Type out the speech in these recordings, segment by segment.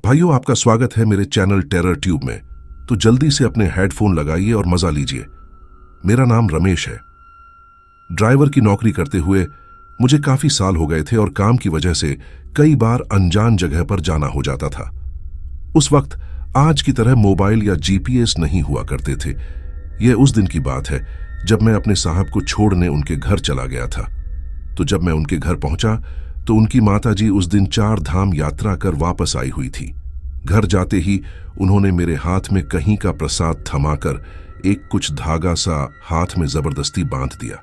भाइयों, आपका स्वागत है मेरे चैनल टेरर ट्यूब में। तो जल्दी से अपने हेडफोन लगाइए और मजा लीजिए। मेरा नाम रमेश है। ड्राइवर की नौकरी करते हुए मुझे काफी साल हो गए थे और काम की वजह से कई बार अनजान जगह पर जाना हो जाता था। उस वक्त आज की तरह मोबाइल या जीपीएस नहीं हुआ करते थे। यह उस दिन की बात है जब मैं अपने साहब को छोड़ने उनके घर चला गया था। तो जब मैं उनके घर पहुंचा तो उनकी माताजी उस दिन 4 धाम यात्रा कर वापस आई हुई थी। घर जाते ही उन्होंने मेरे हाथ में कहीं का प्रसाद थमाकर एक कुछ धागा सा हाथ में जबरदस्ती बांध दिया।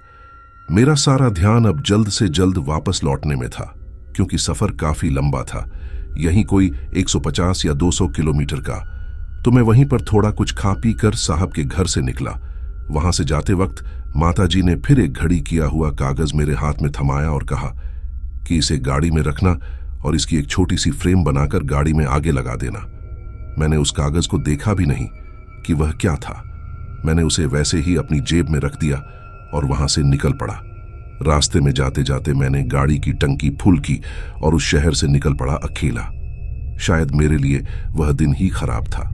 मेरा सारा ध्यान अब जल्द से जल्द वापस लौटने में था, क्योंकि सफर काफी लंबा था, यहीं कोई 150 या 200 किलोमीटर का। तो मैं वहीं पर थोड़ा कुछ खा पी कर साहब के घर से निकला। वहां से जाते वक्त माताजी ने फिर एक घड़ी किया हुआ कागज मेरे हाथ में थमाया और कहा कि इसे गाड़ी में रखना और इसकी एक छोटी सी फ्रेम बनाकर गाड़ी में आगे लगा देना। मैंने उस कागज को देखा भी नहीं कि वह क्या था। मैंने उसे वैसे ही अपनी जेब में रख दिया और वहां से निकल पड़ा। रास्ते में जाते जाते मैंने गाड़ी की टंकी फुल की और उस शहर से निकल पड़ा अकेला। शायद मेरे लिए वह दिन ही खराब था।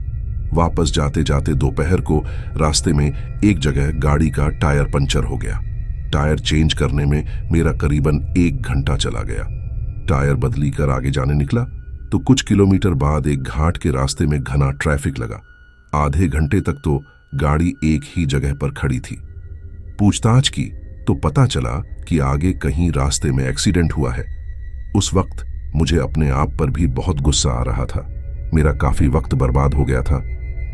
वापस जाते जाते दोपहर को रास्ते में एक जगह गाड़ी का टायर पंचर हो गया। टायर चेंज करने में मेरा करीबन 1 घंटा चला गया। टायर बदली कर आगे जाने निकला तो कुछ किलोमीटर बाद एक घाट के रास्ते में घना ट्रैफिक लगा। आधे घंटे तक तो गाड़ी एक ही जगह पर खड़ी थी। पूछताछ की तो पता चला कि आगे कहीं रास्ते में एक्सीडेंट हुआ है। उस वक्त मुझे अपने आप पर भी बहुत गुस्सा आ रहा था। मेरा काफी वक्त बर्बाद हो गया था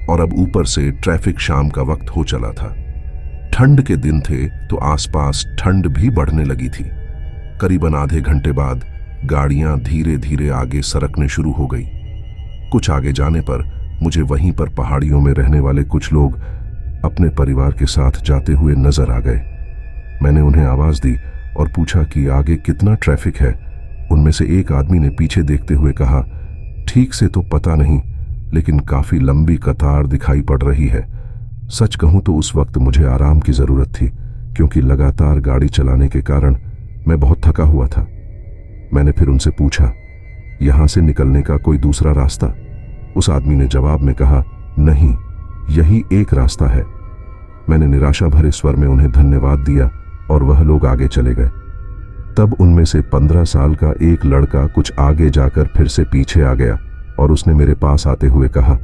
और अब ऊपर से ट्रैफिक शाम का वक्त हो चला था। ठंड के दिन थे तो आसपास ठंड भी बढ़ने लगी थी। करीबन आधे घंटे बाद गाड़ियां धीरे धीरे आगे सरकने शुरू हो गई। कुछ आगे जाने पर मुझे वहीं पर पहाड़ियों में रहने वाले कुछ लोग अपने परिवार के साथ जाते हुए नजर आ गए। मैंने उन्हें आवाज दी और पूछा कि आगे कितना ट्रैफिक है। उनमें से एक आदमी ने पीछे देखते हुए कहा, ठीक से तो पता नहीं, लेकिन काफी लंबी कतार दिखाई पड़ रही है। सच कहूं तो उस वक्त मुझे आराम की जरूरत थी, क्योंकि लगातार गाड़ी चलाने के कारण मैं बहुत थका हुआ था। मैंने फिर उनसे पूछा, यहां से निकलने का कोई दूसरा रास्ता? उस आदमी ने जवाब में कहा, नहीं, यही एक रास्ता है। मैंने निराशा भरे स्वर में उन्हें धन्यवाद दिया और वह लोग आगे चले गए। तब उनमें से 15 साल का एक लड़का कुछ आगे जाकर फिर से पीछे आ गया और उसने मेरे पास आते हुए कहा,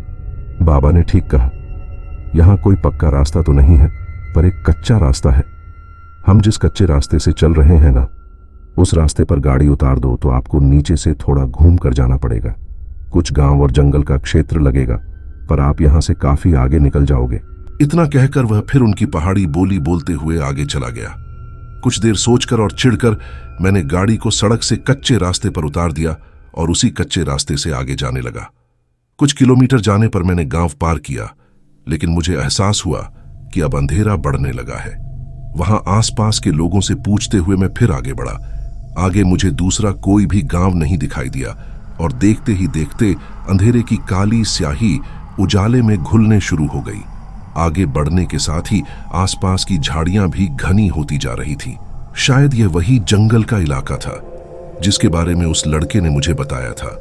बाबा ने ठीक कहा, यहां कोई पक्का रास्ता तो नहीं है, पर एक कच्चा रास्ता है। हम जिस कच्चे रास्ते से चल रहे हैं ना, उस रास्ते पर गाड़ी उतार दो तो आपको नीचे से थोड़ा घूम कर जाना पड़ेगा। कुछ गांव और जंगल का क्षेत्र लगेगा, पर आप यहां से काफी आगे निकल जाओगे। इतना कहकर वह फिर उनकी पहाड़ी बोली बोलते हुए आगे चला गया। कुछ देर सोचकर और चिढ़कर मैंने गाड़ी को सड़क से कच्चे रास्ते पर उतार दिया और उसी कच्चे रास्ते से आगे जाने लगा। कुछ किलोमीटर जाने पर मैंने गांव पार किया, लेकिन मुझे एहसास हुआ कि अब अंधेरा बढ़ने लगा है। वहां आसपास के लोगों से पूछते हुए मैं फिर आगे बढ़ा। आगे मुझे दूसरा कोई भी गांव नहीं दिखाई दिया और देखते ही देखते अंधेरे की काली स्याही उजाले में घुलने शुरू हो गई। आगे बढ़ने के साथ ही आसपास की झाड़ियां भी घनी होती जा रही थी। शायद यह वही जंगल का इलाका था जिसके बारे में उस लड़के ने मुझे बताया था।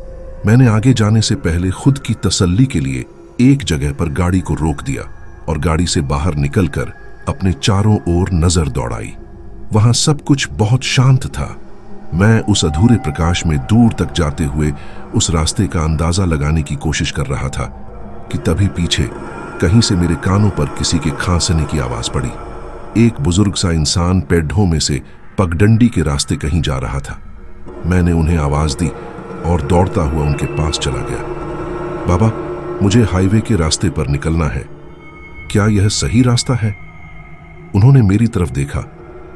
मैंने आगे जाने से पहले खुद की तसल्ली के लिए एक जगह पर गाड़ी को रोक दिया और गाड़ी से बाहर निकलकर अपने चारों ओर नजर दौड़ाई। वहां सब कुछ बहुत शांत था। मैं उस अधूरे प्रकाश में दूर तक जाते हुए उस रास्ते का अंदाजा लगाने की कोशिश कर रहा था कि तभी पीछे कहीं से मेरे कानों पर किसी के खांसने की आवाज पड़ी। एक बुजुर्ग सा इंसान पेड़ों में से पगडंडी के रास्ते कहीं जा रहा था। मैंने उन्हें आवाज दी और दौड़ता हुआ उनके पास चला गया। बाबा, मुझे हाईवे के रास्ते पर निकलना है, क्या यह सही रास्ता है? उन्होंने मेरी तरफ देखा,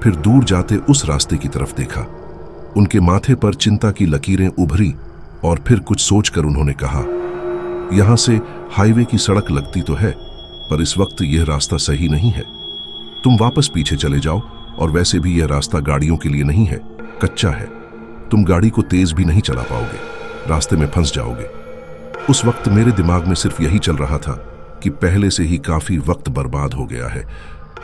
फिर दूर जाते उस रास्ते की तरफ देखा। उनके माथे पर चिंता की लकीरें उभरी और फिर कुछ सोचकर उन्होंने कहा, यहां से हाईवे की सड़क लगती तो है, पर इस वक्त यह रास्ता सही नहीं है। तुम वापस पीछे चले जाओ, और वैसे भी यह रास्ता गाड़ियों के लिए नहीं है, कच्चा है। तुम गाड़ी को तेज भी नहीं चला पाओगे, रास्ते में फंस जाओगे। उस वक्त मेरे दिमाग में सिर्फ यही चल रहा था कि पहले से ही काफी वक्त बर्बाद हो गया है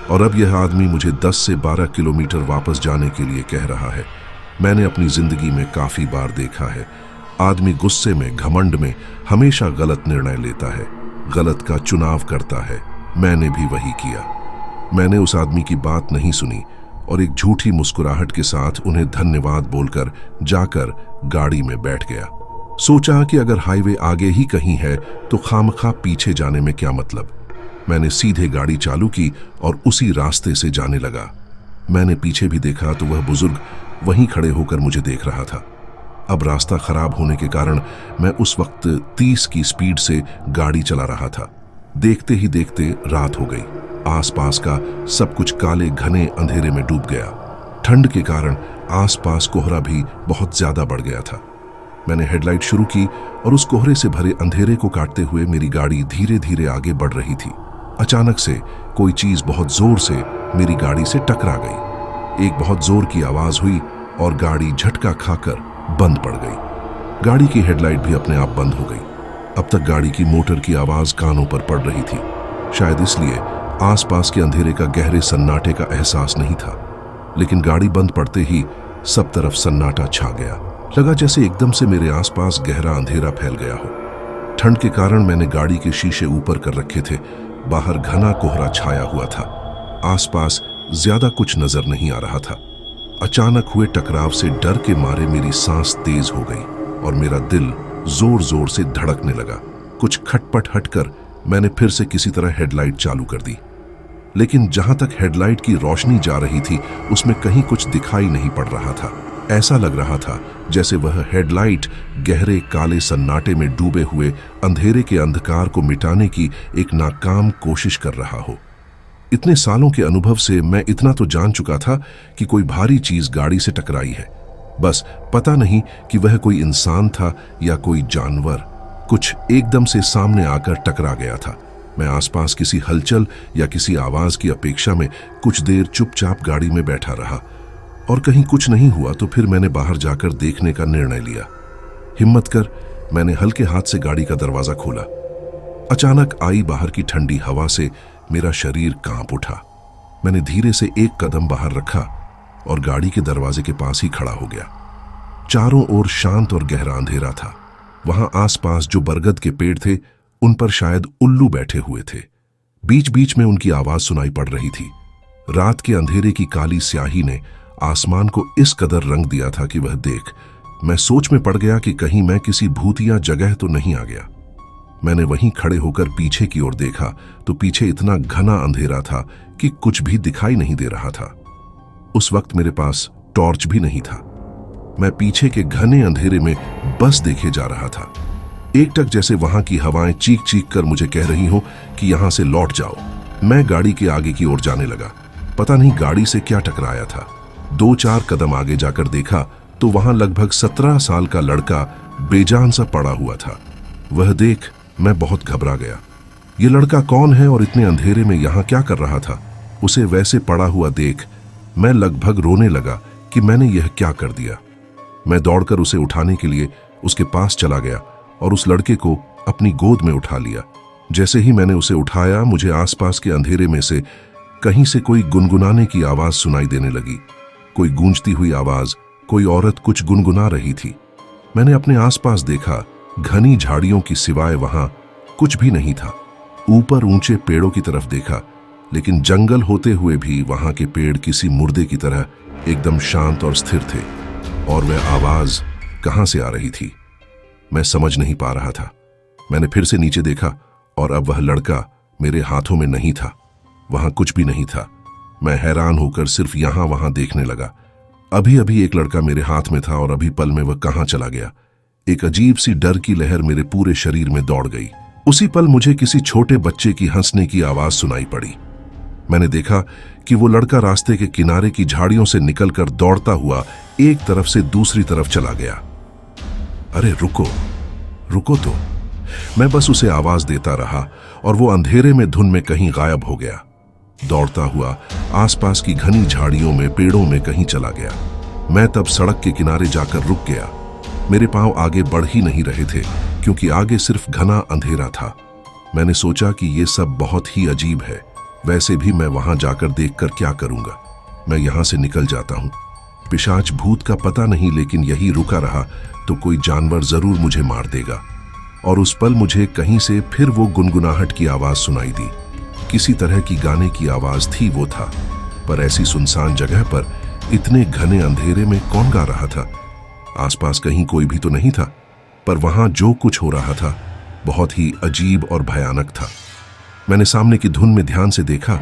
और अब यह आदमी मुझे 10 से 12 किलोमीटर वापस जाने के लिए कह रहा है। मैंने अपनी जिंदगी में काफी बार देखा है, आदमी गुस्से में, घमंड में हमेशा गलत निर्णय लेता है, गलत का चुनाव करता है। मैंने भी वही किया। मैंने उस आदमी की बात नहीं सुनी और एक झूठी मुस्कुराहट के साथ उन्हें धन्यवाद बोलकर जाकर गाड़ी में बैठ गया। सोचा कि अगर हाईवे आगे ही कहीं है तो खामखा पीछे जाने में क्या मतलब। मैंने सीधे गाड़ी चालू की और उसी रास्ते से जाने लगा। मैंने पीछे भी देखा तो वह बुजुर्ग वहीं खड़े होकर मुझे देख रहा था। अब रास्ता खराब होने के कारण मैं उस वक्त 30 की स्पीड से गाड़ी चला रहा था। देखते ही देखते रात हो गई। आसपास का सब कुछ काले घने अंधेरे में डूब गया। ठंड के कारण आसपास कोहरा भी बहुत ज्यादा बढ़ गया था। मैंने हेडलाइट शुरू की और उस कोहरे से भरे अंधेरे को काटते हुए मेरी गाड़ी धीरे धीरे आगे बढ़ रही थी। अचानक से कोई चीज बहुत जोर से मेरी गाड़ी से टकरा गई। एक बहुत जोर की आवाज हुई और गाड़ी झटका खाकर बंद पड़ गई। गाड़ी की हेडलाइट भी अपने आप बंद हो गई। अब तक गाड़ी की मोटर की आवाज कानों पर पड़ रही थी। शायद इसलिए आसपास के अंधेरे का गहरे सन्नाटे का एहसास नहीं था, लेकिन गाड़ी बंद पड़ते ही सब तरफ सन्नाटा छा गया। लगा जैसे एकदम से मेरे आसपास गहरा अंधेरा फैल गया हो। ठंड के कारण मैंने गाड़ी के शीशे ऊपर कर रखे थे। बाहर घना कोहरा छाया हुआ था। आसपास ज्यादा कुछ नजर नहीं आ रहा था। अचानक हुए टकराव से डर के मारे मेरी सांस तेज हो गई और मेरा दिल जोर जोर से धड़कने लगा। कुछ खटपट हटकर मैंने फिर से किसी तरह हेडलाइट चालू कर दी, लेकिन जहां तक हेडलाइट की रोशनी जा रही थी उसमें कहीं कुछ दिखाई नहीं पड़ रहा था। ऐसा लग रहा था जैसे वह हेडलाइट गहरे काले सन्नाटे में डूबे हुए अंधेरे के अंधकार को मिटाने की एक नाकाम कोशिश कर रहा हो। इतने सालों के अनुभव से मैं इतना तो जान चुका था कि कोई भारी चीज गाड़ी से टकराई है। बस पता नहीं कि वह कोई इंसान था या कोई जानवर। कुछ एकदम से सामने आकर टकरा गया था। मैं आसपास किसी हलचल या किसी आवाज की अपेक्षा में कुछ देर चुपचाप गाड़ी में बैठा रहा और कहीं कुछ नहीं हुआ तो फिर मैंने बाहर जाकर देखने का निर्णय लिया। हिम्मत कर मैंने हल्के हाथ से गाड़ी का दरवाजा खोला। अचानक आई बाहर की ठंडी हवा से मेरा शरीर कांप उठा। मैंने धीरे से एक कदम बाहर रखा और गाड़ी के दरवाजे के पास ही खड़ा हो गया। चारों ओर शांत और गहरा अंधेरा था। वहां आसपास जो बरगद के पेड़ थे उन पर शायद उल्लू बैठे हुए थे। बीच बीच में उनकी आवाज सुनाई पड़ रही थी। रात के अंधेरे की काली स्याही ने आसमान को इस कदर रंग दिया था कि वह देख मैं सोच में पड़ गया कि कहीं मैं किसी भूतिया जगह तो नहीं आ गया। मैंने वहीं खड़े होकर पीछे की ओर देखा तो पीछे इतना घना अंधेरा था कि कुछ भी दिखाई नहीं दे रहा था। उस वक्त मेरे पास टॉर्च भी नहीं था। मैं पीछे के घने अंधेरे में बस देखे जा रहा था। एकटक जैसे वहां की हवाएं चीख चीख कर मुझे कह रही हो कि यहां से लौट जाओ। मैं गाड़ी के आगे की ओर जाने लगा। पता नहीं गाड़ी से क्या टकराया था। 2-4 कदम आगे जाकर देखा तो वहां लगभग 17 साल का लड़का बेजान सा पड़ा हुआ था। वह देख मैं बहुत घबरा गया। ये लड़का कौन है और इतने अंधेरे में यहां क्या कर रहा था? उसे वैसे पड़ा हुआ देख मैं लगभग रोने लगा कि मैंने यह क्या कर दिया। मैं दौड़कर उसे उठाने के लिए उसके पास चला गया और उस लड़के को अपनी गोद में उठा लिया। जैसे ही मैंने उसे उठाया मुझे आसपास के अंधेरे में से कहीं से कोई गुनगुनाने की आवाज सुनाई देने लगी। कोई गूंजती हुई आवाज, कोई औरत कुछ गुनगुना रही थी। मैंने अपने आसपास देखा, घनी झाड़ियों की सिवाय वहां कुछ भी नहीं था। ऊपर ऊंचे पेड़ों की तरफ देखा, लेकिन जंगल होते हुए भी वहां के पेड़ किसी मुर्दे की तरह एकदम शांत और स्थिर थे। और वह आवाज कहां से आ रही थी मैं समझ नहीं पा रहा था। मैंने फिर से नीचे देखा और अब वह लड़का मेरे हाथों में नहीं था। वहां कुछ भी नहीं था। मैं हैरान होकर सिर्फ यहां वहां देखने लगा। अभी अभी एक लड़का मेरे हाथ में था और अभी पल में वह कहां चला गया। एक अजीब सी डर की लहर मेरे पूरे शरीर में दौड़ गई। उसी पल मुझे किसी छोटे बच्चे की हंसने की आवाज सुनाई पड़ी। मैंने देखा कि वो लड़का रास्ते के किनारे की झाड़ियों से निकलकर दौड़ता हुआ एक तरफ से दूसरी तरफ चला गया। अरे रुको, रुको तो। मैं बस उसे आवाज देता रहा और वो अंधेरे में धुन में कहीं गायब हो गया। दौड़ता हुआ आसपास की घनी झाड़ियों में, पेड़ों में कहीं चला गया। मैं तब सड़क के किनारे जाकर रुक गया। मेरे पांव आगे बढ़ ही नहीं रहे थे क्योंकि आगे सिर्फ घना अंधेरा था। मैंने सोचा कि ये सब बहुत ही अजीब है। वैसे भी मैं वहां जाकर देखकर क्या करूंगा। मैं यहां से निकल जाता हूं। पिशाच भूत का पता नहीं, लेकिन यही रुका रहा तो कोई जानवर जरूर मुझे मार देगा। और उस पल मुझे कहीं से फिर वो गुनगुनाहट की आवाज सुनाई दी। किसी तरह की गाने की आवाज थी वो था, पर ऐसी सुनसान जगह पर इतने घने अंधेरे में कौन गा रहा था? आसपास कहीं कोई भी तो नहीं था, पर वहां जो कुछ हो रहा था बहुत ही अजीब और भयानक था। मैंने सामने की धुन में ध्यान से देखा,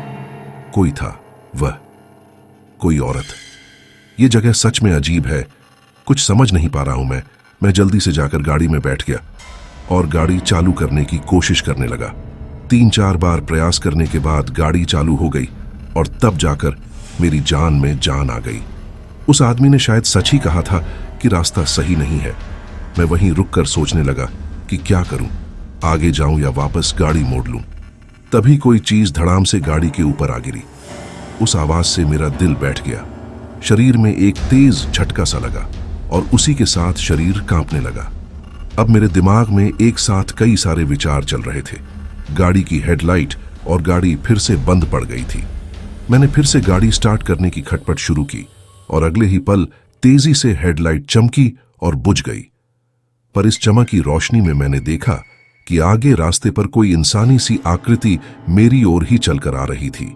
कोई था, वह कोई औरत। ये जगह सच में अजीब है, कुछ समझ नहीं पा रहा हूं मैं जल्दी से जाकर गाड़ी में बैठ गया और गाड़ी चालू करने की कोशिश करने लगा। 3-4 बार प्रयास करने के बाद गाड़ी चालू हो गई और तब जाकर मेरी जान में जान आ गई। उस आदमी ने शायद सच ही कहा था कि रास्ता सही नहीं है। मैं वहीं रुककर सोचने लगा कि क्या करूं, आगे जाऊं या वापस गाड़ी मोड़ लूं। तभी कोई चीज धड़ाम से गाड़ी के ऊपर आ गिरी। उस आवाज से मेरा दिल बैठ गया। शरीर में एक तेज झटका सा लगा और उसी के साथ शरीर कांपने लगा। अब मेरे दिमाग में एक साथ कई सारे विचार चल रहे थे। गाड़ी की हेडलाइट और गाड़ी फिर से बंद पड़ गई थी। मैंने फिर से गाड़ी स्टार्ट करने की खटपट शुरू की और अगले ही पल तेजी से हेडलाइट चमकी और बुझ गई। पर इस चमकी रोशनी में मैंने देखा कि आगे रास्ते पर कोई इंसानी सी आकृति मेरी ओर ही चलकर आ रही थी।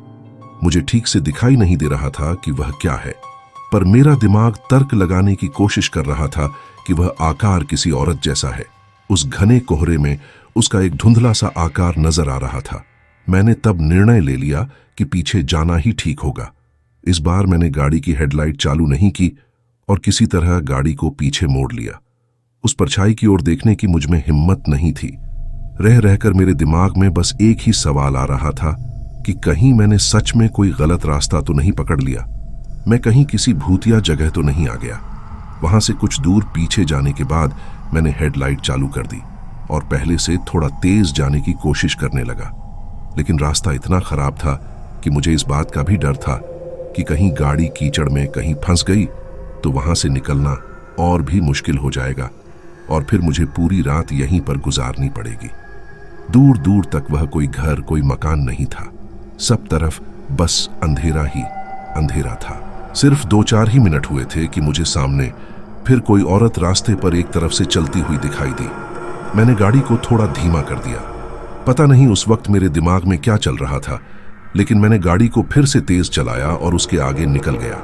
मुझे ठीक से दिखाई नहीं दे रहा था कि वह क्या है, पर मेरा दिमाग तर्क लगाने की कोशिश कर रहा था कि वह आकार किसी औरत जैसा है। उस घने कोहरे में उसका एक धुंधला सा आकार नजर आ रहा था। मैंने तब निर्णय ले लिया कि पीछे जाना ही ठीक होगा। इस बार मैंने गाड़ी की हेडलाइट चालू नहीं की और किसी तरह गाड़ी को पीछे मोड़ लिया। उस परछाई की ओर देखने की मुझ में हिम्मत नहीं थी। रह रहकर मेरे दिमाग में बस एक ही सवाल आ रहा था कि कहीं मैंने सच में कोई गलत रास्ता तो नहीं पकड़ लिया, मैं कहीं किसी भूतिया जगह तो नहीं आ गया। वहां से कुछ दूर पीछे जाने के बाद मैंने हेडलाइट चालू कर दी और पहले से थोड़ा तेज जाने की कोशिश करने लगा। लेकिन रास्ता इतना खराब था कि मुझे इस बात का भी डर था कि कहीं गाड़ी कीचड़ में कहीं फंस गई तो वहां से निकलना और भी मुश्किल हो जाएगा और फिर मुझे पूरी रात यहीं पर गुजारनी पड़ेगी। दूर दूर तक वह कोई घर, कोई मकान नहीं था। सब तरफ बस अंधेरा ही अंधेरा था। सिर्फ 2-4 ही मिनट हुए थे कि मुझे सामने फिर कोई औरत रास्ते पर एक तरफ से चलती हुई दिखाई दी। मैंने गाड़ी को थोड़ा धीमा कर दिया। पता नहीं उस वक्त मेरे दिमाग में क्या चल रहा था, लेकिन मैंने गाड़ी को फिर से तेज चलाया और उसके आगे निकल गया।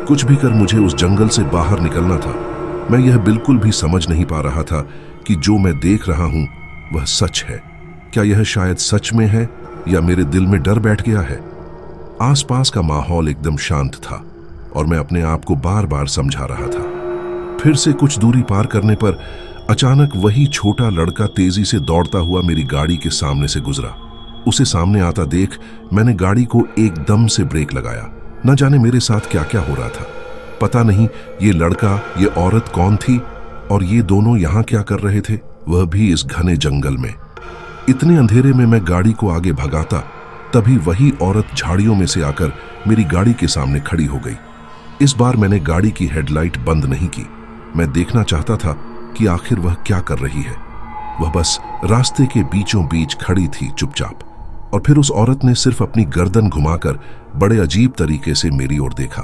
कुछ भी कर मुझे उस जंगल से बाहर निकलना था। मैं यह बिल्कुल भी समझ नहीं पा रहा था कि जो मैं देख रहा हूं वह सच है। क्या यह शायद सच में है या मेरे दिल में डर बैठ गया है? आसपास का माहौल एकदम शांत था और मैं अपने आप को बार बार समझा रहा था। फिर से कुछ दूरी पार करने पर अचानक वही छोटा लड़का तेजी से दौड़ता हुआ मेरी गाड़ी के सामने से गुजरा। उसे सामने आता देख मैंने गाड़ी को एकदम से ब्रेक लगाया। न जाने मेरे साथ क्या क्या हो रहा था। पता नहीं ये लड़का, ये औरत कौन थी और ये दोनों यहां क्या कर रहे थे, वह भी इस घने जंगल में। इतने अंधेरे में मैं गाड़ी को आगे भगाता, तभी वही औरत झाड़ियों में से आकर मेरी गाड़ी के सामने खड़ी हो गई। इस बार मैंने गाड़ी की हेडलाइट बंद नहीं की। मैं देखना चाहता था कि आखिर वह क्या कर रही है। वह बस रास्ते के बीचों बीच खड़ी थी चुपचाप, और फिर उस औरत ने सिर्फ अपनी गर्दन घुमाकर बड़े अजीब तरीके से मेरी ओर देखा।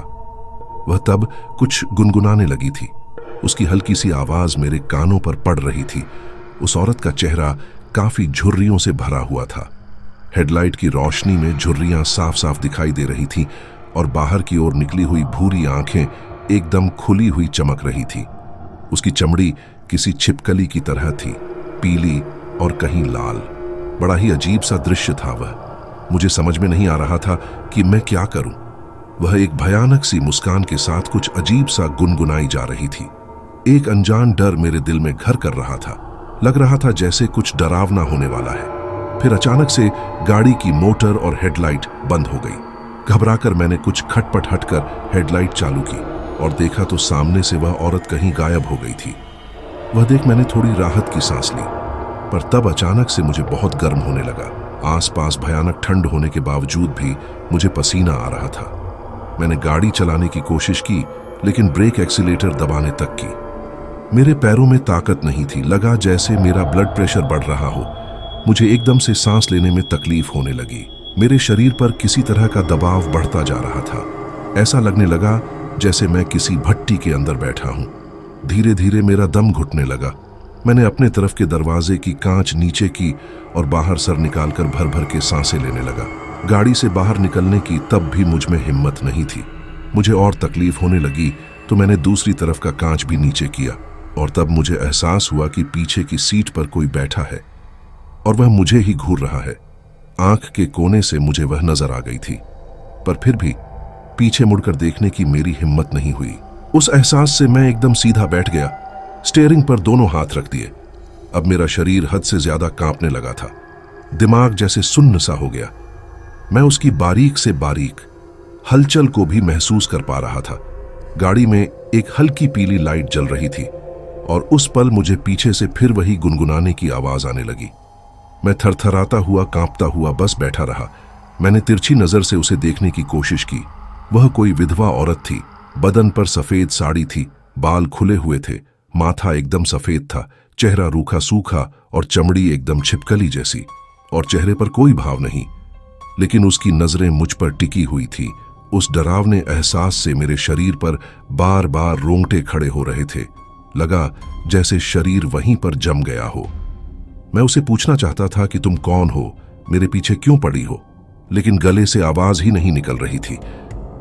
वह तब कुछ गुनगुनाने लगी थी। उसकी हल्की सी आवाज मेरे कानों पर पड़ रही थी। उस औरत का चेहरा काफी झुर्रियों से भरा हुआ था। हेडलाइट की रोशनी में झुर्रियां साफ साफ दिखाई दे रही थीं और बाहर की ओर निकली हुई भूरी आंखें एकदम खुली हुई चमक रही थी। उसकी चमड़ी किसी छिपकली की तरह थी, पीली और कहीं लाल। बड़ा ही अजीब सा दृश्य था वह। मुझे समझ में नहीं आ रहा था कि मैं क्या करूं। वह एक भयानक सी मुस्कान के साथ कुछ अजीब सा गुनगुनाई जा रही थी। एक अनजान डर मेरे दिल में घर कर रहा था। लग रहा था जैसे कुछ डरावना होने वाला है। फिर अचानक से गाड़ी की मोटर और हेडलाइट बंद हो गई। घबराकर मैंने कुछ खटपट हटकर हेडलाइट चालू की और देखा तो सामने से वह औरत कहीं गायब हो गई थी। वह देख मैंने थोड़ी राहत की सांस ली, पर तब अचानक से मुझे बहुत गर्म होने लगा। आसपास भयानक ठंड होने के बावजूद भी मुझे पसीना आ रहा था। मैंने गाड़ी चलाने की कोशिश की, लेकिन ब्रेक एक्सीलेटर दबाने तक की। मेरे पैरों में ताकत नहीं थी। लगा जैसे मेरा ब्लड प्रेशर बढ़ रहा हो। मुझे एकदम से सांस लेने में तकलीफ होने लगी। मेरे शरीर पर किसी तरह का दबाव बढ़ता जा रहा था। ऐसा लगने लगा जैसे मैं किसी भट्टी के अंदर बैठा हूं। धीरे धीरे मेरा दम घुटने लगा। मैंने अपने तरफ के दरवाजे की कांच नीचे की और बाहर सर निकालकर भर भर के सांसें लेने लगा। गाड़ी से बाहर निकलने की तब भी मुझ में हिम्मत नहीं थी। मुझे और तकलीफ होने लगी तो मैंने दूसरी तरफ का कांच भी नीचे किया और तब मुझे एहसास हुआ कि पीछे की सीट पर कोई बैठा है और वह मुझे ही घूर रहा है। आंख के कोने से मुझे वह नजर आ गई थी, पर फिर भी पीछे मुड़कर देखने की मेरी हिम्मत नहीं हुई। उस एहसास से मैं एकदम सीधा बैठ गया, स्टीयरिंग पर दोनों हाथ रख दिए। अब मेरा शरीर हद से ज्यादा कांपने लगा था। दिमाग जैसे सुन्न सा हो गया। मैं उसकी बारीक से बारीक हलचल को भी महसूस कर पा रहा था। गाड़ी में एक हल्की पीली लाइट जल रही थी और उस पल मुझे पीछे से फिर वही गुनगुनाने की आवाज आने लगी। मैं थरथराता हुआ, कांपता हुआ बस बैठा रहा। मैंने तिरछी नजर से उसे देखने की कोशिश की। वह कोई विधवा औरत थी। बदन पर सफेद साड़ी थी, बाल खुले हुए थे, माथा एकदम सफेद था, चेहरा रूखा सूखा और चमड़ी एकदम छिपकली जैसी, और चेहरे पर कोई भाव नहीं, लेकिन उसकी नजरें मुझ पर टिकी हुई थी। उस डरावने एहसास से मेरे शरीर पर बार बार रोंगटे खड़े हो रहे थे। लगा जैसे शरीर वहीं पर जम गया हो। मैं उसे पूछना चाहता था कि तुम कौन हो, मेरे पीछे क्यों पड़ी हो, लेकिन गले से आवाज ही नहीं निकल रही थी।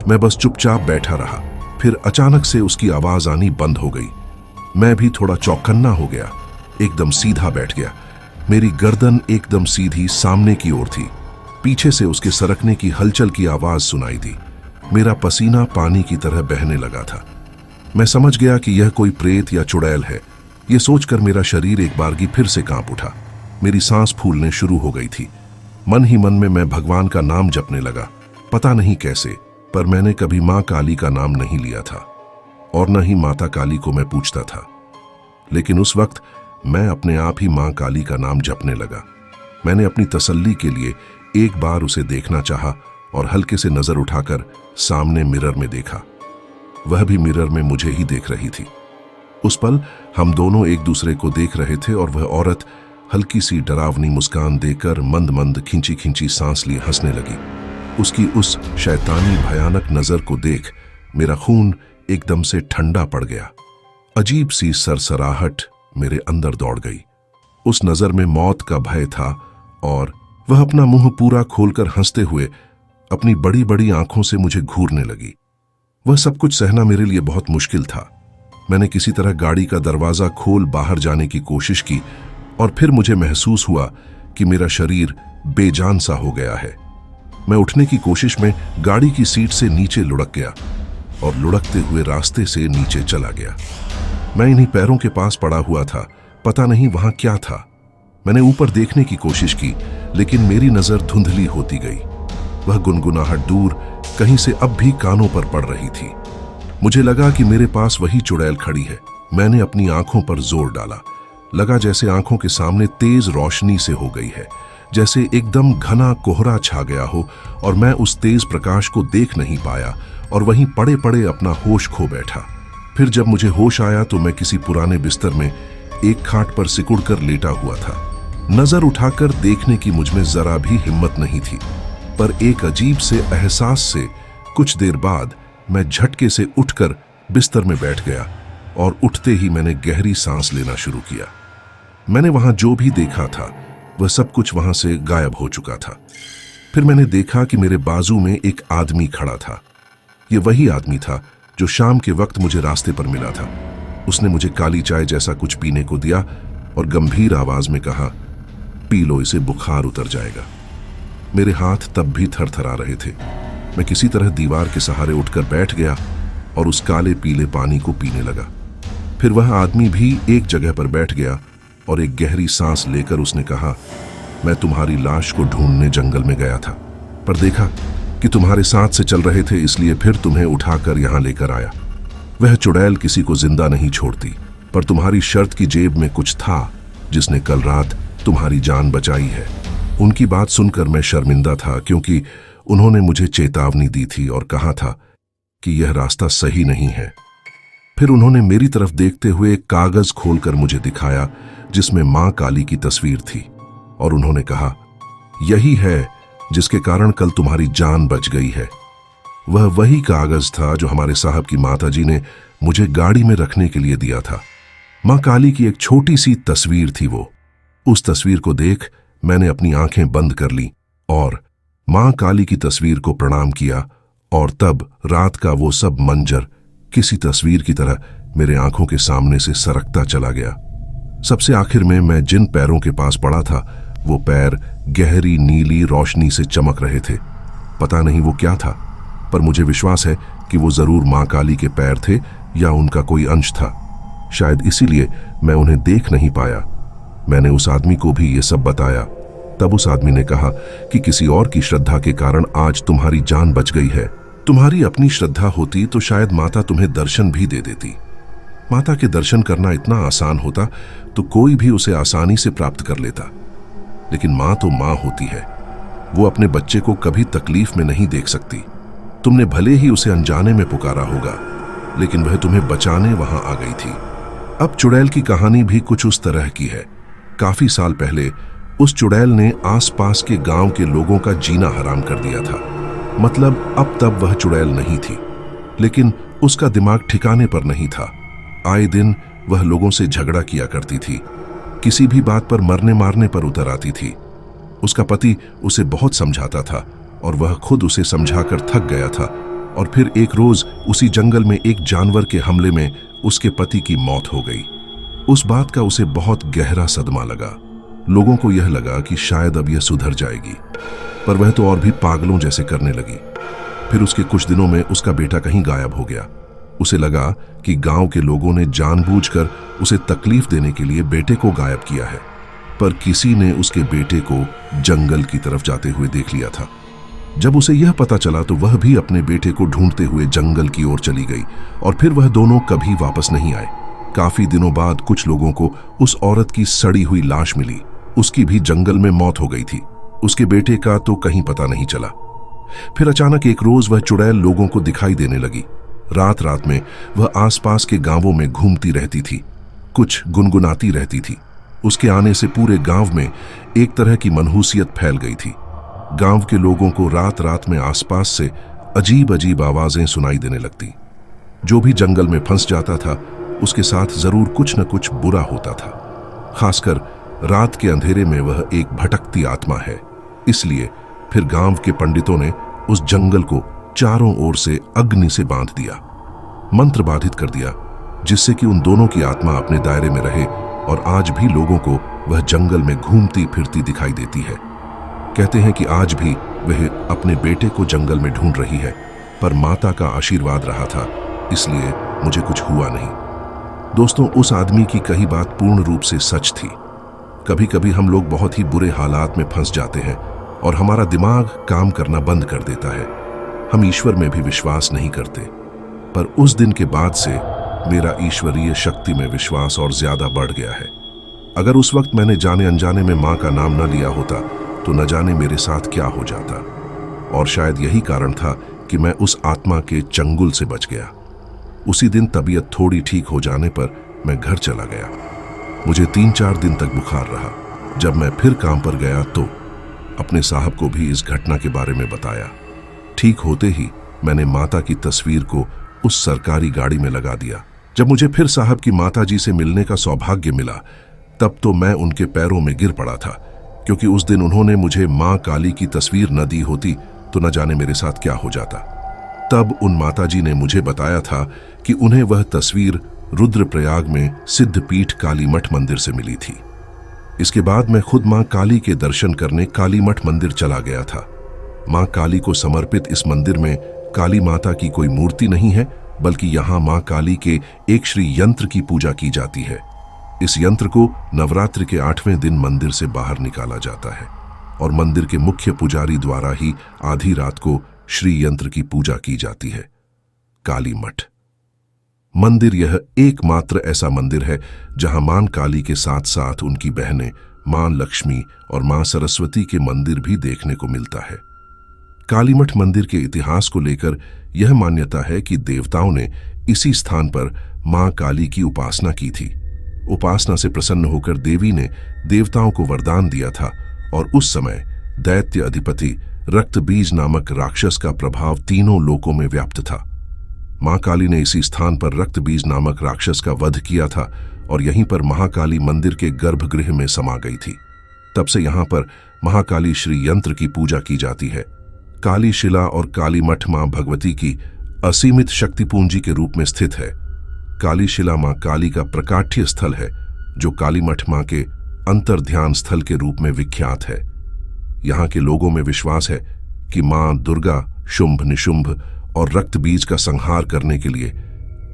मैं बस चुपचाप बैठा रहा। फिर अचानक से उसकी आवाज आनी बंद हो गई। मैं भी थोड़ा चौकन्ना हो गया, एकदम सीधा बैठ गया। मेरी गर्दन एकदम सीधी सामने की ओर थी। पीछे से उसके सरकने की हलचल की आवाज सुनाई दी। मेरा पसीना पानी की तरह बहने लगा था। मैं समझ गया कि यह कोई प्रेत या चुड़ैल है। यह सोचकर मेरा शरीर एक बारगी फिर से कांप उठा। मेरी सांस फूलने शुरू हो गई थी। मन ही मन में मैं भगवान का नाम जपने लगा। पता नहीं कैसे, पर मैंने कभी मां काली का नाम नहीं लिया था और न ही माता काली को मैं पूछता था। लेकिन उस वक्त मैं अपने आप ही मां काली का नाम जपने लगा। मैंने अपनी तसल्ली के लिए एक बार उसे देखना चाहा और हल्के से नजर उठाकर सामने मिरर में देखा। वह भी मिरर में मुझे ही देख रही थी। उस पल हम दोनों एक दूसरे को देख रहे थे और वह औरत हल्की सी डरावनी मुस्कान देकर मंद मंद खींची खींची सांस लिए हंसने लगी। उसकी उस शैतानी भयानक नजर को देख मेरा खून एकदम से ठंडा पड़ गया। अजीब सी सरसराहट मेरे अंदर दौड़ गई। उस नजर में मौत का भय था और वह अपना मुंह पूरा खोलकर हंसते हुए अपनी बड़ी बड़ी आंखों से मुझे घूरने लगी। वह सब कुछ सहना मेरे लिए बहुत मुश्किल था। मैंने किसी तरह गाड़ी का दरवाजा खोल बाहर जाने की कोशिश की और फिर मुझे महसूस हुआ कि मेरा शरीर बेजान सा हो गया है। मैं उठने की कोशिश में गाड़ी की सीट से नीचे लुढ़क गया और लुढ़कते हुए रास्ते से नीचे चला गया। मैं इन्हीं पैरों के पास पड़ा हुआ था। पता नहीं वहां क्या था। मैंने ऊपर देखने की कोशिश की, लेकिन मेरी नजर धुंधली होती गई। वह गुनगुनाहट दूर कहीं से अब भी कानों पर पड़ रही थी। मुझे लगा कि मेरे पास वही चुड़ैल खड़ी है। मैंने अपनी आंखों पर जोर डाला। लगा जैसे आंखों के सामने तेज रोशनी से हो गई है, जैसे एकदम घना कोहरा छा गया हो और मैं उस तेज प्रकाश को देख नहीं पाया और वहीं पड़े पड़े अपना होश खो बैठा। फिर जब मुझे होश आया तो मैं किसी पुराने बिस्तर में एक खाट पर सिकुड़कर लेटा हुआ था। नजर उठाकर देखने की मुझमें जरा भी हिम्मत नहीं थी, पर एक अजीब से एहसास से कुछ देर बाद मैं झटके से उठकर बिस्तर में बैठ गया और उठते ही मैंने गहरी सांस लेना शुरू किया। मैंने वहां जो भी देखा था वह सब कुछ वहां से गायब हो चुका था। फिर मैंने देखा कि मेरे बाजू में एक आदमी खड़ा था। यह वही आदमी था जो शाम के वक्त मुझे रास्ते पर मिला था। उसने मुझे काली चाय जैसा कुछ पीने को दिया और गंभीर आवाज में कहा, पी लो, इसे बुखार उतर जाएगा। मेरे हाथ तब भी थरथरा रहे थे। मैं किसी तरह दीवार के सहारे उठकर बैठ गया और उस काले पीले पानी को पीने लगा। फिर वह आदमी भी एक जगह पर बैठ गया और एक गहरी सांस लेकर उसने कहा, मैं तुम्हारी लाश को ढूंढने जंगल में गया था, पर देखा कि तुम्हारे साथ से चल रहे थे, इसलिए फिर तुम्हें उठाकर यहां लेकर आया। वह चुड़ैल किसी को जिंदा नहीं छोड़ती, पर तुम्हारी शर्त की जेब में कुछ था जिसने कल रात तुम्हारी जान बचाई है। उनकी बात सुनकर मैं शर्मिंदा था, क्योंकि उन्होंने मुझे चेतावनी दी थी और कहा था कि यह रास्ता सही नहीं है। फिर उन्होंने मेरी तरफ देखते हुए एक कागज खोलकर मुझे दिखाया जिसमें मां काली की तस्वीर थी और उन्होंने कहा, यही है जिसके कारण कल तुम्हारी जान बच गई है। वह वही कागज था जो हमारे साहब की माताजी ने मुझे गाड़ी में रखने के लिए दिया था। मां काली की एक छोटी सी तस्वीर थी वो। उस तस्वीर को देख मैंने अपनी आंखें बंद कर ली और मां काली की तस्वीर को प्रणाम किया, और तब रात का वो सब मंजर किसी तस्वीर की तरह मेरे आंखों के सामने से सरकता चला गया। सबसे आखिर में मैं जिन पैरों के पास पड़ा था, वो पैर गहरी नीली रोशनी से चमक रहे थे। पता नहीं वो क्या था, पर मुझे विश्वास है कि वो जरूर मां काली के पैर थे या उनका कोई अंश था। शायद इसीलिए मैं उन्हें देख नहीं पाया। मैंने उस आदमी को भी ये सब बताया। तब उस आदमी ने कहा कि किसी और की श्रद्धा के कारण आज तुम्हारी जान बच गई है। तुम्हारी अपनी श्रद्धा होती तो शायद माता तुम्हें दर्शन भी दे देती। माता के दर्शन करना इतना आसान होता तो कोई भी उसे आसानी से प्राप्त कर लेता। लेकिन मां तो मां होती है, वो अपने बच्चे को कभी तकलीफ में नहीं देख सकती। तुमने भले ही उसे अनजाने में पुकारा होगा, लेकिन वह तुम्हें बचाने वहां आ गई थी। अब चुड़ैल की कहानी भी कुछ उस तरह की है। काफी साल पहले उस चुड़ैल ने आसपास के गांव के लोगों का जीना हराम कर दिया था। मतलब अब तब वह चुड़ैल नहीं थी, लेकिन उसका दिमाग ठिकाने पर नहीं था। आए दिन वह लोगों से झगड़ा किया करती थी, किसी भी बात पर मरने मारने पर उतर आती थी। उसका पति उसे बहुत समझाता था और वह खुद उसे समझाकर थक गया था। और फिर एक रोज उसी जंगल में एक जानवर के हमले में उसके पति की मौत हो गई। उस बात का उसे बहुत गहरा सदमा लगा। लोगों को यह लगा कि शायद अब यह सुधर जाएगी, पर वह तो और भी पागलों जैसे करने लगी। फिर उसके कुछ दिनों में उसका बेटा कहीं गायब हो गया। उसे लगा कि गांव के लोगों ने जानबूझकर उसे तकलीफ देने के लिए बेटे को गायब किया है, पर किसी ने उसके बेटे को जंगल की तरफ जाते हुए देख लिया था। जब उसे यह पता चला तो वह भी अपने बेटे को ढूंढते हुए जंगल की ओर चली गई, और फिर वह दोनों कभी वापस नहीं आए। काफी दिनों बाद कुछ लोगों को उस औरत की सड़ी हुई लाश मिली। उसकी भी जंगल में मौत हो गई थी। उसके बेटे का तो कहीं पता नहीं चला। फिर अचानक एक रोज वह चुड़ैल लोगों को दिखाई देने लगी। रात रात में वह आसपास के गांवों में घूमती रहती थी, कुछ गुनगुनाती रहती थी। उसके आने से पूरे गांव में एक तरह की मनहूसियत फैल गई थी। गांव के लोगों को रात रात में आसपास से अजीब अजीब आवाजें सुनाई देने लगती। जो भी जंगल में फंस जाता था उसके साथ जरूर कुछ न कुछ बुरा होता था। खासकर रात के अंधेरे में वह एक भटकती आत्मा है। इसलिए फिर गांव के पंडितों ने उस जंगल को चारों ओर से अग्नि से बांध दिया, मंत्र बाधित कर दिया, जिससे कि उन दोनों की आत्मा अपने दायरे में रहे। और आज भी लोगों को वह जंगल में घूमती फिरती दिखाई देती है। कहते हैं कि आज भी वह अपने बेटे को जंगल में ढूंढ रही है, पर माता का आशीर्वाद रहा था, इसलिए मुझे कुछ हुआ नहीं। दोस्तों, उस आदमी की कही बात पूर्ण रूप से सच थी। कभी कभी हम लोग बहुत ही बुरे हालात में फंस जाते हैं और हमारा दिमाग काम करना बंद कर देता है। हम ईश्वर में भी विश्वास नहीं करते, पर उस दिन के बाद से मेरा ईश्वरीय शक्ति में विश्वास और ज्यादा बढ़ गया है। अगर उस वक्त मैंने जाने अनजाने में मां का नाम न लिया होता तो न जाने मेरे साथ क्या हो जाता। और शायद यही कारण था कि मैं उस आत्मा के चंगुल से बच गया। उसी दिन तबीयत थोड़ी ठीक हो जाने पर मैं घर चला गया। मुझे 3-4 दिन तक बुखार रहा। जब मैं फिर काम पर गया तो अपने साहब को भी इस घटना के बारे में बताया। ठीक होते ही मैंने माता की तस्वीर को उस सरकारी गाड़ी में लगा दिया। जब मुझे फिर साहब की माताजी से मिलने का सौभाग्य मिला, तब तो मैं उनके पैरों में गिर पड़ा था, क्योंकि उस दिन उन्होंने मुझे मां काली की तस्वीर न दी होती तो न जाने मेरे साथ क्या हो जाता। तब उन माताजी ने मुझे बताया था कि उन्हें वह तस्वीर रुद्रप्रयाग में सिद्धपीठ काली मठ मंदिर से मिली थी। इसके बाद मैं खुद मां काली के दर्शन करने काली मठ मंदिर चला गया था। मां काली को समर्पित इस मंदिर में काली माता की कोई मूर्ति नहीं है, बल्कि यहाँ मां काली के एक श्री यंत्र की पूजा की जाती है। इस यंत्र को नवरात्रि के 8वें दिन मंदिर से बाहर निकाला जाता है और मंदिर के मुख्य पुजारी द्वारा ही आधी रात को श्री यंत्र की पूजा की जाती है। काली मठ मंदिर यह एकमात्र ऐसा मंदिर है जहां मां काली के साथ साथ उनकी बहनें मां लक्ष्मी और मां सरस्वती के मंदिर भी देखने को मिलता है। कालीमठ मंदिर के इतिहास को लेकर यह मान्यता है कि देवताओं ने इसी स्थान पर मां काली की उपासना की थी। उपासना से प्रसन्न होकर देवी ने देवताओं को वरदान दिया था और उस समय दैत्य अधिपति रक्तबीज नामक राक्षस का प्रभाव तीनों लोकों में व्याप्त था। मां काली ने इसी स्थान पर रक्तबीज नामक राक्षस का वध किया था और यहीं पर महाकाली मंदिर के गर्भगृह में समा गई थी। तब से यहां पर महाकाली श्री यंत्र की पूजा की जाती है। काली शिला और काली मठ मां भगवती की असीमित शक्ति पूंजी के रूप में स्थित है। काली शिला मां काली का प्रकाठ्य स्थल है, जो काली मठ मां के अंतर्ध्यान स्थल के रूप में विख्यात है। यहाँ के लोगों में विश्वास है कि मां दुर्गा शुंभ निशुंभ और रक्तबीज का संहार करने के लिए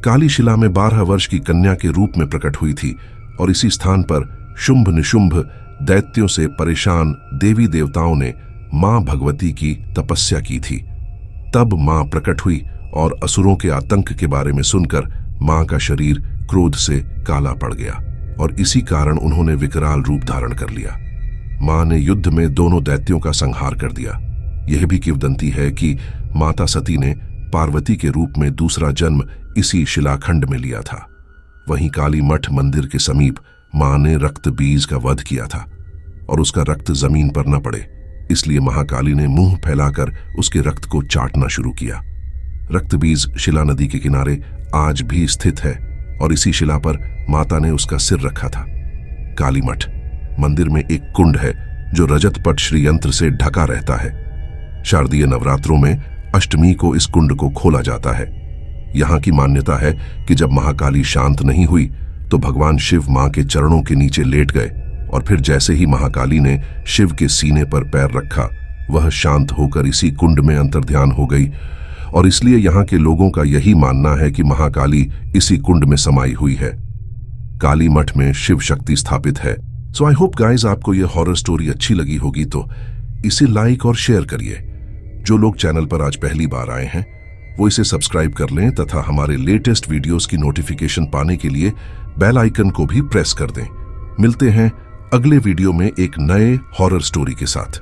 काली शिला में 12 वर्ष की कन्या के रूप में प्रकट हुई थी और इसी स्थान पर शुंभ निशुंभ दैत्यों से परेशान देवी देवताओं ने मां भगवती की तपस्या की थी। तब मां प्रकट हुई और असुरों के आतंक के बारे में सुनकर मां का शरीर क्रोध से काला पड़ गया और इसी कारण उन्होंने विकराल रूप धारण कर लिया। मां ने युद्ध में दोनों दैत्यों का संहार कर दिया। यह भी किंवदंती है कि माता सती ने पार्वती के रूप में दूसरा जन्म इसी शिलाखंड में लिया था। वहीं काली मठ मंदिर के समीप मां ने रक्तबीज का वध किया था और उसका रक्त जमीन पर न पड़े, इसलिए महाकाली ने मुंह फैलाकर उसके रक्त को चाटना शुरू किया। रक्तबीज शिला नदी के किनारे आज भी स्थित है और इसी शिला पर माता ने उसका सिर रखा था। काली मठ मंदिर में एक कुंड है जो रजत पट श्री यंत्र से ढका रहता है। शारदीय नवरात्रों में अष्टमी को इस कुंड को खोला जाता है। यहाँ की मान्यता है कि जब महाकाली शांत नहीं हुई तो भगवान शिव मां के चरणों के नीचे लेट गए और फिर जैसे ही महाकाली ने शिव के सीने पर पैर रखा, वह शांत होकर इसी कुंड में अंतर्ध्यान हो गई और इसलिए यहाँ के लोगों का यही मानना है कि महाकाली इसी कुंड में समाई हुई है। काली मठ में शिव शक्ति स्थापित है। सो आई होप गाइज आपको यह हॉरर स्टोरी अच्छी लगी होगी, तो इसे लाइक और शेयर करिए। जो लोग चैनल पर आज पहली बार आए हैं वो इसे सब्सक्राइब कर लें तथा हमारे लेटेस्ट वीडियोस की नोटिफिकेशन पाने के लिए बेल आइकन को भी प्रेस कर दें। मिलते हैं अगले वीडियो में एक नए हॉरर स्टोरी के साथ।